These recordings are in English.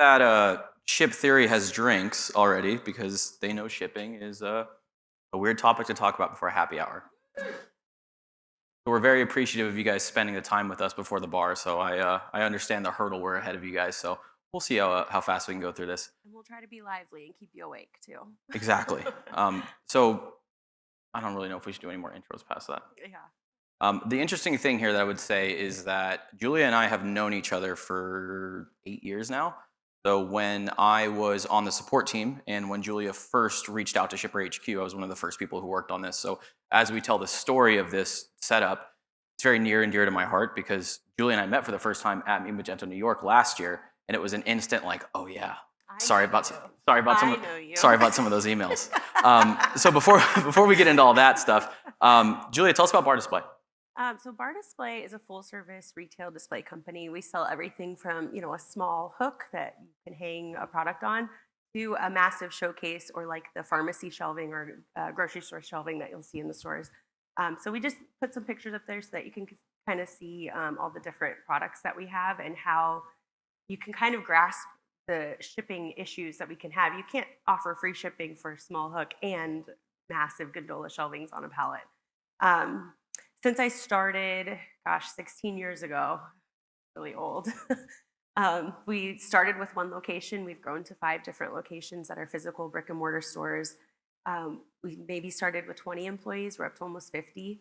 that Ship Theory has drinks already because they know shipping is a weird topic to talk about before a happy hour. So we're very appreciative of you guys spending the time with us before the bar. So I understand the hurdle we're ahead of you guys. So we'll see how fast we can go through this. And we'll try to be lively and keep you awake too. Exactly. So I don't really know if we should do any more intros past that. Yeah. The interesting thing here that I would say is that Julia and I have known each other for 8 years now. So when I was on the support team and when Julia first reached out to ShipperHQ, I was one of the first people who worked on this. So as we tell the story of this setup, it's very near and dear to my heart because Julia and I met for the first time at Magento New York last year, and it was an instant like, oh yeah, sorry about some of those emails. So before we get into all that stuff, Julia, tell us about Barr Display. So Barr Display is a full-service retail display company. We sell everything from a small hook that you can hang a product on to a massive showcase or like the pharmacy shelving or grocery store shelving that you'll see in the stores. So we just put some pictures up there so that you can kind of see all the different products that we have and how you can kind of grasp the shipping issues that we can have. You can't offer free shipping for a small hook and massive gondola shelvings on a pallet. Since I started, 16 years ago, really old, we started with one location. We've grown to 5 different locations that are physical brick and mortar stores. We maybe started with 20 employees. We're up to almost 50.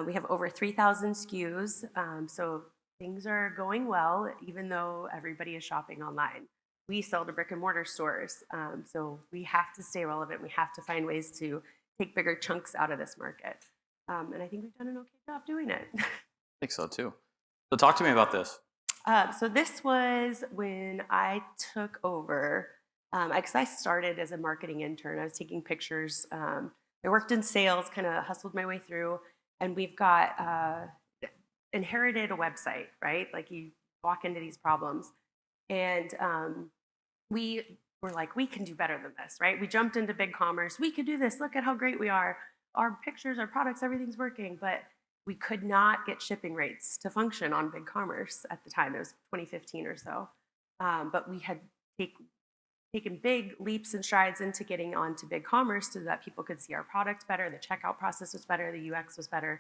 We have over 3,000 SKUs. So things are going well, even though everybody is shopping online. We sell to brick and mortar stores. So we have to stay relevant. We have to find ways to take bigger chunks out of this market. And I think we've done an okay job doing it. I think so too. So talk to me about this. So this was when I took over, because I started as a marketing intern. I was taking pictures. I worked in sales, kind of hustled my way through, and we've got inherited a website, right? Like you walk into these problems. And we were like, we can do better than this, right? We jumped into BigCommerce. We could do this. Look at how great we are. Our pictures, our products, everything's working, but we could not get shipping rates to function on BigCommerce at the time. It was 2015 or so. But we had taken big leaps and strides into getting onto BigCommerce so that people could see our product better, the checkout process was better, the UX was better,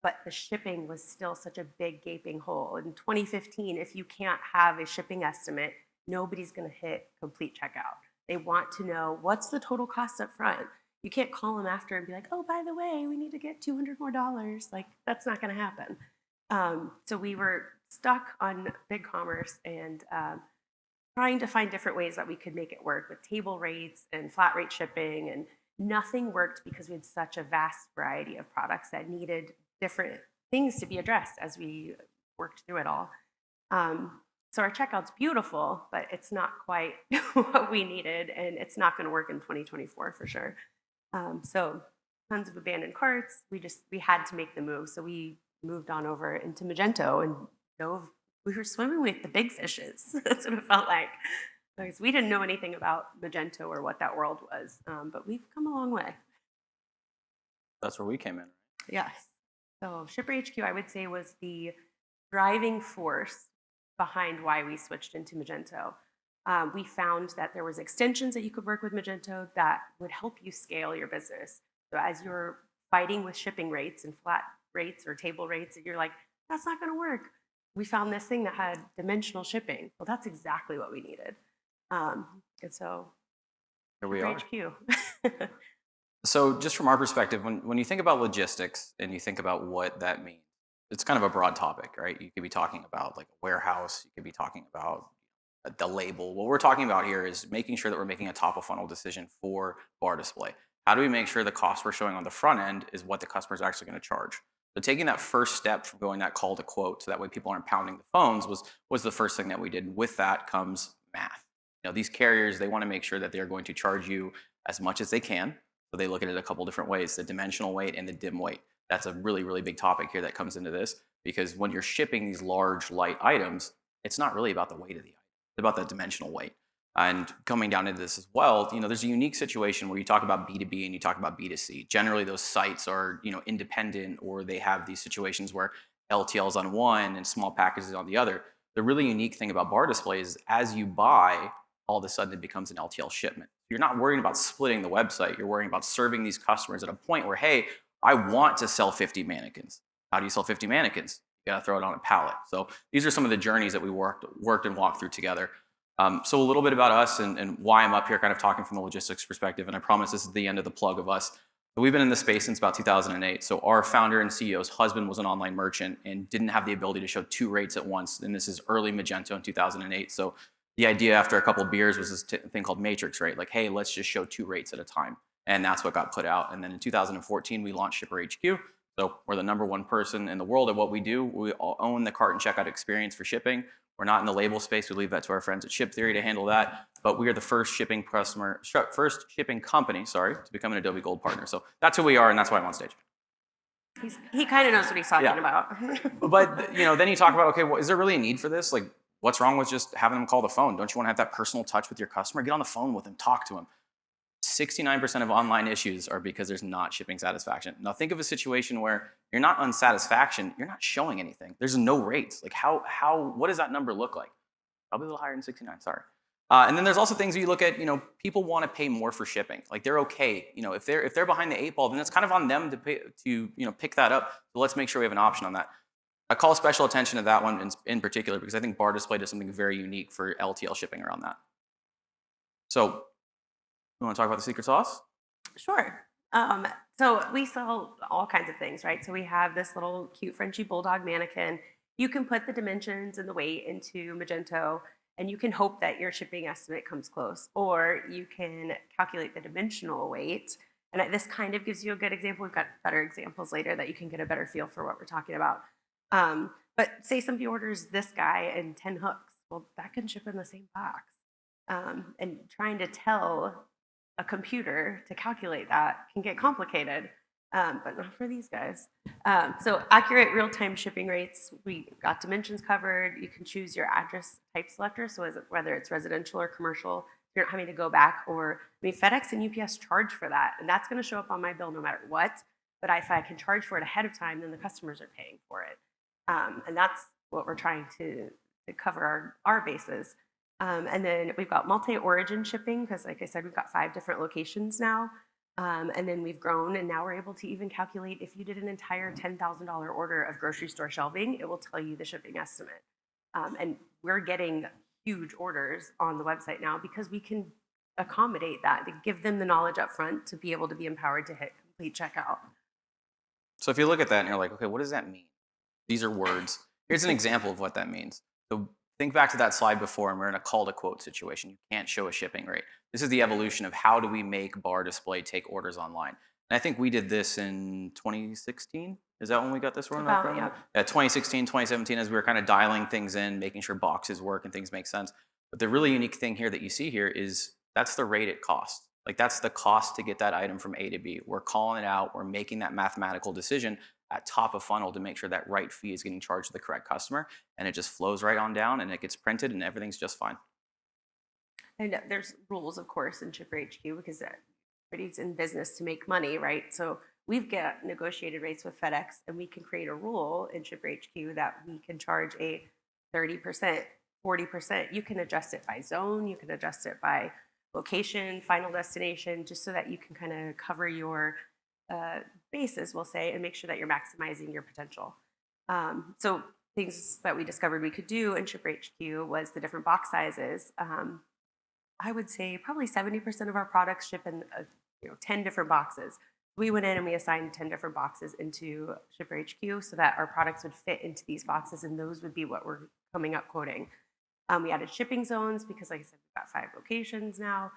but the shipping was still such a big gaping hole. In 2015, if you can't have a shipping estimate, nobody's gonna hit complete checkout. They want to know what's the total cost up front. You can't call them after and be like, oh, by the way, we need to get $200 more. Like, that's not going to happen. So we were stuck on BigCommerce and trying to find different ways that we could make it work with table rates and flat rate shipping. And nothing worked because we had such a vast variety of products that needed different things to be addressed as we worked through it all. So our checkout's beautiful, but it's not quite what we needed, and it's not going to work in 2024 for sure. So tons of abandoned carts. We had to make the move. So we moved on over into Magento and we were swimming with the big fishes. That's what it felt like. Because we didn't know anything about Magento or what that world was. But we've come a long way. That's where we came in. Yes. So ShipperHQ, I would say, was the driving force behind why we switched into Magento. We found that there was extensions that you could work with Magento that would help you scale your business. So as you're fighting with shipping rates and flat rates or table rates, and you're like, that's not going to work. We found this thing that had dimensional shipping. Well, that's exactly what we needed. And so here we are. HQ. So just from our perspective, when you think about logistics and you think about what that means, it's kind of a broad topic, right? You could be talking about like a warehouse. You could be talking about the label. What we're talking about here is making sure that we're making a top of funnel decision for Barr Display. How do we make sure the cost we're showing on the front end is what the customer is actually going to charge? So taking that first step from going that call to quote so that way people aren't pounding the phones was the first thing that we did. With that comes math. These carriers, they want to make sure that they're going to charge you as much as they can. So they look at it a couple different ways, the dimensional weight and the dim weight. That's a really, really big topic here that comes into this, because when you're shipping these large, light items, it's not really about the weight of the item. It's about that dimensional weight. And coming down into this as well, there's a unique situation where you talk about B2B and you talk about B2C. Generally, those sites are, independent, or they have these situations where LTL is on one and small packages on the other. the really unique thing about Barr Display is as you buy, all of a sudden it becomes an LTL shipment. You're not worrying about splitting the website. You're worrying about serving these customers at a point where, hey, I want to sell 50 mannequins. How do you sell 50 mannequins? You got to throw it on a pallet. So these are some of the journeys that we worked and walked through together. So a little bit about us and why I'm up here kind of talking from the logistics perspective. And I promise this is the end of the plug of us. But we've been in this space since about 2008. So our founder and CEO's husband was an online merchant and didn't have the ability to show 2 rates at once. And this is early Magento in 2008. So the idea after a couple of beers was this thing called matrix rate. Like, hey, let's just show 2 rates at a time. And that's what got put out. And then in 2014, we launched ShipperHQ. So we're the #1 person in the world at what we do. We all own the cart and checkout experience for shipping. We're not in the label space. We leave that to our friends at Ship Theory to handle that. But we are the first shipping company, to become an Adobe Gold partner. So that's who we are, and that's why I'm on stage. He kind of knows what he's talking about. But then you talk about, okay, well, is there really a need for this? Like, what's wrong with just having them call the phone? Don't you want to have that personal touch with your customer? Get on the phone with them, talk to them. 69% of online issues are because there's not shipping satisfaction. Now think of a situation where you're not unsatisfaction, you're not showing anything. There's no rates. Like what does that number look like? Probably a little higher than 69, sorry. And then there's also things you look at, people want to pay more for shipping. Like they're okay. If they're behind the 8 ball, then it's kind of on them to pay, to pick that up. So let's make sure we have an option on that. I call special attention to that one in particular because I think Barr Display does something very unique for LTL shipping around that. So you want to talk about the secret sauce? Sure. So we sell all kinds of things, right? So we have this little cute Frenchy bulldog mannequin. You can put the dimensions and the weight into Magento, and you can hope that your shipping estimate comes close, or you can calculate the dimensional weight. And this kind of gives you a good example. We've got better examples later that you can get a better feel for what we're talking about. But say somebody orders this guy and 10 hooks. Well, that can ship in the same box. And trying to tell a computer to calculate that can get complicated, but not for these guys. So accurate real-time shipping rates, we got dimensions covered. You can choose your address type selector, so whether it's residential or commercial, you're not having to go back. FedEx and UPS charge for that, and that's going to show up on my bill no matter what. But if I can charge for it ahead of time, then the customers are paying for it. And that's what we're trying to cover our bases. And then we've got multi-origin shipping because, like I said, we've got 5 different locations now. And then we've grown, and now we're able to even calculate if you did an entire $10,000 order of grocery store shelving, it will tell you the shipping estimate. And we're getting huge orders on the website now because we can accommodate that, to give them the knowledge up front to be able to be empowered to hit complete checkout. So if you look at that and you're like, okay, what does that mean? These are words. Here's an example of what that means. So think back to that slide before, and we're in a call to quote situation. You can't show a shipping rate. This is the evolution of how do we make Barr Display take orders online. And I think we did this in 2016. Is that when we got this running? Yeah. 2016, 2017, as we were kind of dialing things in, making sure boxes work and things make sense. But the really unique thing here that you see here is that's the rate it costs. Like that's the cost to get that item from A to B. We're calling it out. We're making that mathematical decision at top of funnel to make sure that right fee is getting charged to the correct customer, and it just flows right on down and it gets printed and everything's just fine. And there's rules, of course, in ShipperHQ because everybody's in business to make money, right? So we've got negotiated rates with FedEx, and we can create a rule in ShipperHQ that we can charge a 30%, 40%. You can adjust it by zone, you can adjust it by location, final destination, just so that you can kind of cover your bases, we'll say, and make sure that you're maximizing your potential. So things that we discovered we could do in ShipperHQ was the different box sizes. I would say probably 70% of our products ship in 10 different boxes. We went in and we assigned 10 different boxes into ShipperHQ so that our products would fit into these boxes, and those would be what we're coming up quoting. We added shipping zones because, like I said, we've got 5 locations now.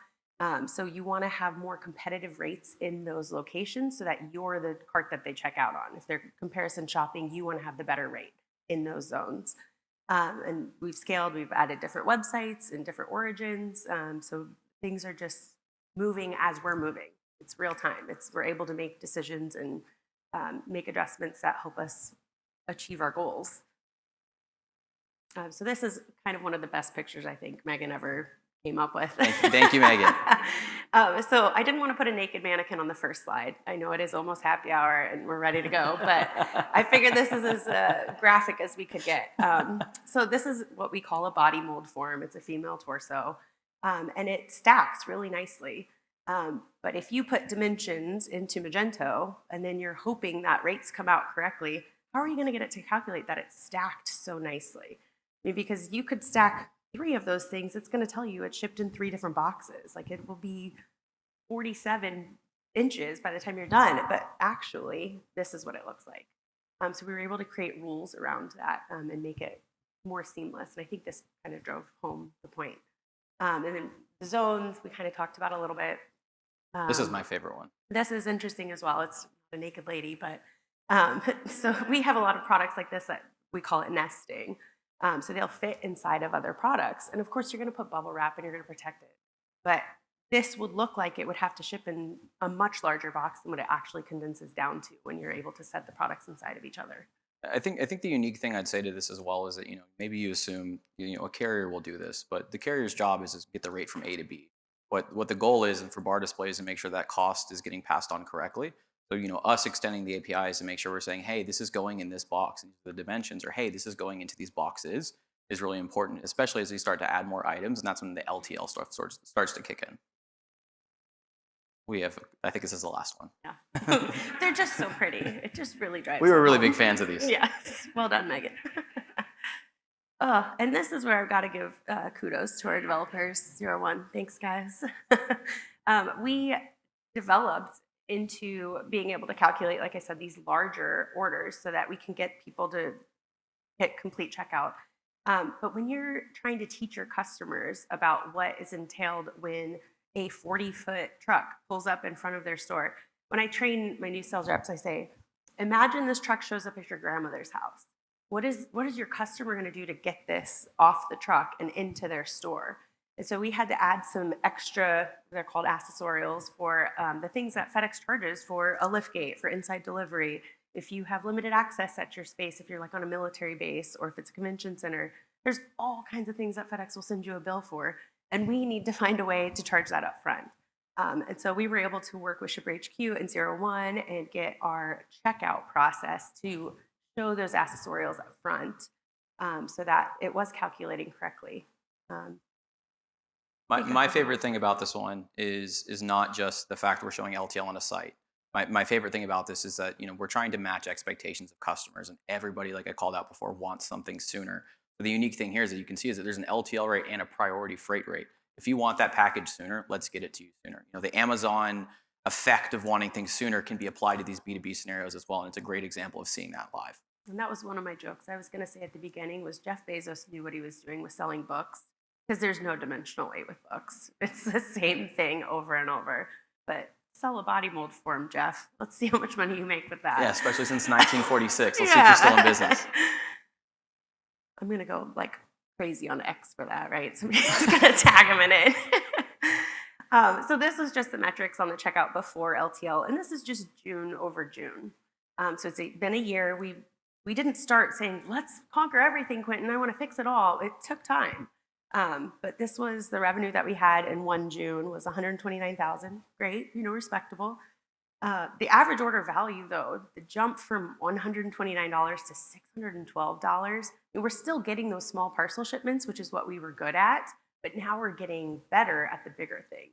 So you want to have more competitive rates in those locations so that you're the cart that they check out on. If they're comparison shopping, you want to have the better rate in those zones. And we've scaled, we've added different websites and different origins. So things are just moving as we're moving. It's real time. We're able to make decisions and make adjustments that help us achieve our goals. So this is kind of one of the best pictures I think Megan ever came up with. Thank you, Megan. So I didn't want to put a naked mannequin on the first slide. I know it is almost happy hour and we're ready to go, but I figured this is as graphic as we could get. So this is what we call a body mold form. It's a female torso, and it stacks really nicely. But if you put dimensions into Magento and then you're hoping that rates come out correctly, how are you going to get it to calculate that it's stacked so nicely? I mean, because you could stack 3 of those things, it's going to tell you it's shipped in 3 different boxes. Like it will be 47 inches by the time you're done, but actually this is what it looks like. So we were able to create rules around that and make it more seamless. And I think this kind of drove home the point. And then the zones we kind of talked about a little bit. This is my favorite one. This is interesting as well. It's a naked lady, but so we have a lot of products like this that we call it nesting. So they'll fit inside of other products. And of course, you're going to put bubble wrap and you're going to protect it. But this would look like it would have to ship in a much larger box than what it actually condenses down to when you're able to set the products inside of each other. I think the unique thing I'd say to this as well is that maybe you assume a carrier will do this, but the carrier's job is to get the rate from A to B. What the goal is, and for Barr Display, is to make sure that cost is getting passed on correctly. So us extending the APIs to make sure we're saying, hey, this is going in this box, and the dimensions, or hey, this is going into these boxes, is really important, especially as we start to add more items, and that's when the LTL stuff starts to kick in. I think this is the last one. Yeah, they're just so pretty. It just really drives. We were really big fans of these. Yes, well done, Megan. And this is where I've got to give kudos to our developers, 01. Thanks, guys. We developed into being able to calculate, like I said, these larger orders so that we can get people to hit complete checkout. But when you're trying to teach your customers about what is entailed when a 40-foot truck pulls up in front of their store, when I train my new sales reps, I say, imagine this truck shows up at your grandmother's house. What is your customer going to do to get this off the truck and into their store? And so we had to add some extra, they're called accessorials, for the things that FedEx charges for a liftgate, for inside delivery. If you have limited access at your space, if you're like on a military base or if it's a convention center, there's all kinds of things that FedEx will send you a bill for. And we need to find a way to charge that up front. And so we were able to work with ShipperHQ and 01 and get our checkout process to show those accessorials up front so that it was calculating correctly. My favorite thing about this one is not just the fact we're showing LTL on a site. My favorite thing about this is that we're trying to match expectations of customers, and everybody, like I called out before, wants something sooner. But the unique thing here is that you can see is that there's an LTL rate and a priority freight rate. If you want that package sooner, let's get it to you sooner. The Amazon effect of wanting things sooner can be applied to these B2B scenarios as well, and it's a great example of seeing that live. And that was one of my jokes I was going to say at the beginning was Jeff Bezos knew what he was doing with selling books, because there's no dimensional weight with books. It's the same thing over and over. But sell a body mold form, Jeff. Let's see how much money you make with that. Yeah, especially since 1946. Let's see if you're still in business. I'm going to go like crazy on X for that, right? So I'm just going to tag him in it. So this was just the metrics on the checkout before LTL. And this is just June over June. So it's been a year. We didn't start saying, let's conquer everything, Quentin. I want to fix it all. It took time. But this was the revenue that we had in 1 June was $129,000. Great, respectable. The average order value, though, the jump from $129 to $612, we're still getting those small parcel shipments, which is what we were good at, but now we're getting better at the bigger things.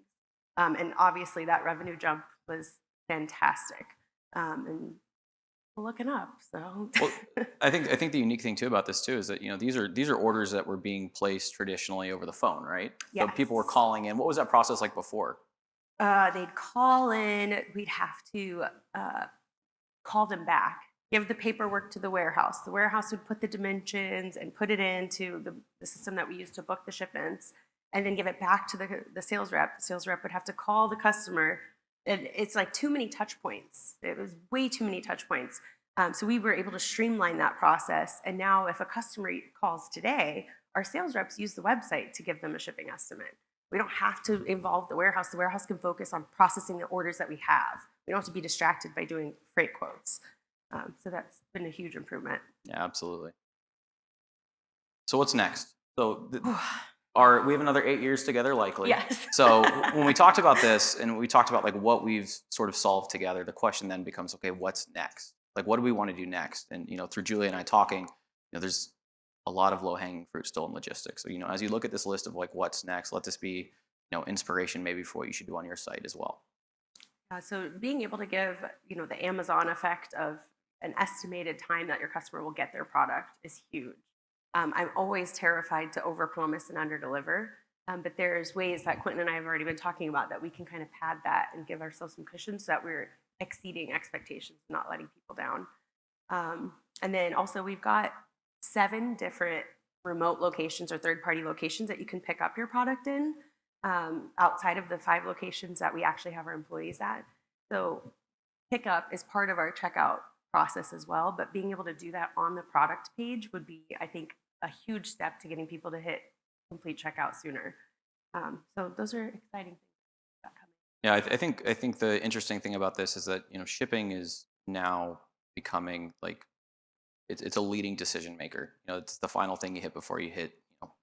And obviously that revenue jump was fantastic. And we're looking up, so. Well, I think the unique thing too about this too is that these are orders that were being placed traditionally over the phone, right? Yes. So people were calling in. What was that process like before? They'd call in. We'd have to call them back, give the paperwork to the warehouse. The warehouse would put the dimensions and put it into the system that we use to book the shipments, and then give it back to the sales rep. The sales rep would have to call the customer. And it's like too many touch points. It was way too many touch points. So we were able to streamline that process. And now if a customer calls today, our sales reps use the website to give them a shipping estimate. We don't have to involve the warehouse. The warehouse can focus on processing the orders that we have. We don't have to be distracted by doing freight quotes. So that's been a huge improvement. Yeah, absolutely. So what's next? So we have another 8 years together, likely. Yes. So when we talked about this and we talked about like what we've sort of solved together, the question then becomes, okay, what's next? Like, what do we want to do next? And, through Julia and I talking, there's a lot of low-hanging fruit still in logistics. So, as you look at this list of like what's next, let this be, inspiration maybe for what you should do on your site as well. So being able to give, the Amazon effect of an estimated time that your customer will get their product is huge. I'm always terrified to overpromise and underdeliver, but there's ways that Quentin and I have already been talking about that we can kind of pad that and give ourselves some cushion so that we're exceeding expectations, not letting people down. And then also we've got 7 different remote locations or third-party locations that you can pick up your product in, outside of the 5 locations that we actually have our employees at. So pickup is part of our checkout process as well, but being able to do that on the product page would be, I think, a huge step to getting people to hit complete checkout sooner. So those are exciting things that coming. Yeah, I think the interesting thing about this is that shipping is now becoming like it's a leading decision maker. It's the final thing you hit before you hit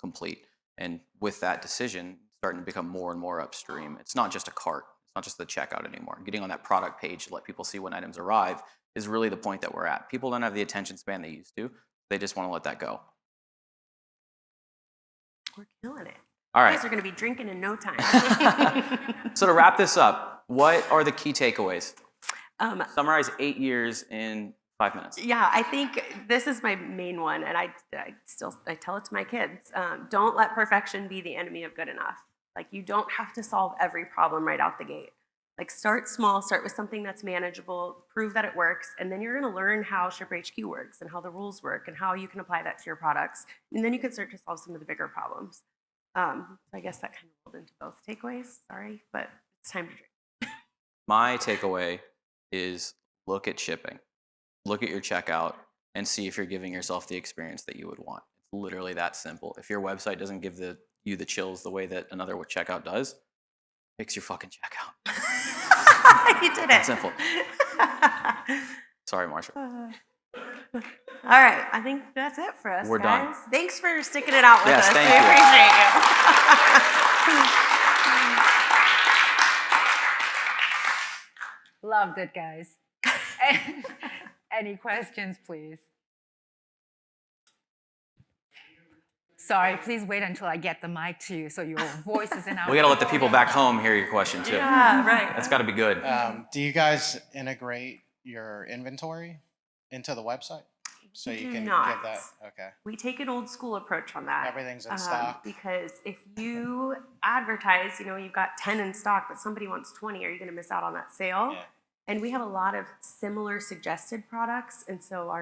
complete. And with that decision starting to become more and more upstream, it's not just a cart, it's not just the checkout anymore. Getting on that product page to let people see when items arrive is really the point that we're at. People don't have the attention span they used to. They just want to let that go. We're killing it. All right. You guys are going to be drinking in no time. So to wrap this up, what are the key takeaways? Summarize 8 years in 5 minutes. Yeah, I think this is my main one, and I tell it to my kids. Don't let perfection be the enemy of good enough. Like, you don't have to solve every problem right out the gate. Like, start small, start with something that's manageable, prove that it works, and then you're going to learn how ShipperHQ works and how the rules work and how you can apply that to your products. And then you can start to solve some of the bigger problems. I guess that kind of rolled into both takeaways. Sorry, but it's time to drink. My takeaway is look at shipping. Look at your checkout and see if you're giving yourself the experience that you would want. It's literally that simple. If your website doesn't give you the chills the way that another checkout does, fix your fucking checkout. You did it. That's simple. Sorry, Marsha. All right, I think that's it for us, We're guys. done. Thanks for sticking it out with Yes, us. thank We appreciate you. Loved it, guys. Any questions, please? Sorry, please wait until I get the mic to you so your voice is in our... We got to let the people back home hear your question, too. Yeah, right. That's got to be good. Do you guys integrate your inventory into the website? So you can give that, okay. We take an old school approach on that. Everything's in stock. Because if you advertise, you've got 10 in stock, but somebody wants 20, are you going to miss out on that sale? Yeah. And we have a lot of similar suggested products. And so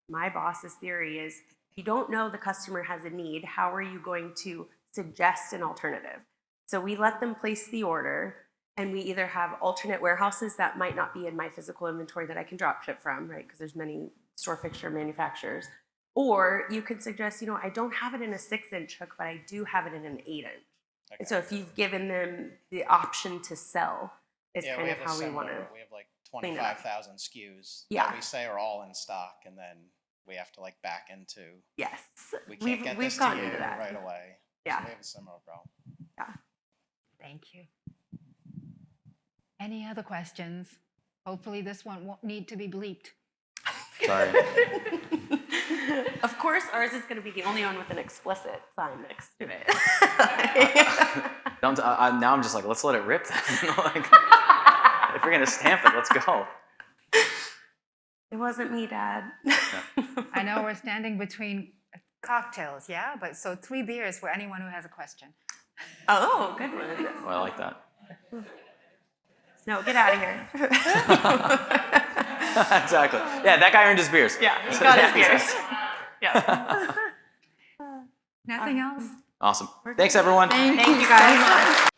my boss's theory is, if you don't know the customer has a need, how are you going to suggest an alternative? So we let them place the order, and we either have alternate warehouses that might not be in my physical inventory that I can drop ship from, right? Because there's many store fixture manufacturers. Or you could suggest, I don't have it in a 6-inch hook, but I do have it in an 8-inch. Okay. And so if you've given them the option to sell, is kind of how we want to. We have like 25,000 SKUs that we say are all in stock, and then we have to back into. Yes. We can't get this to you right away. Yeah. So we have a similar problem. Yeah. Thank you. Any other questions? Hopefully this one won't need to be bleeped. Sorry. Of course, ours is going to be the only one with an explicit sign next to it. Now I'm just like, let's let it rip then. If we're going to stamp it, let's go. It wasn't me, Dad. I know we're standing between cocktails, yeah? But so 3 beers for anyone who has a question. Oh, good one. Well, I like that. No, get out of here. Exactly. Yeah, that guy earned his beers. Yeah, he got his beers. Yeah. Nothing else? Awesome. Thanks, everyone. Thank you, guys.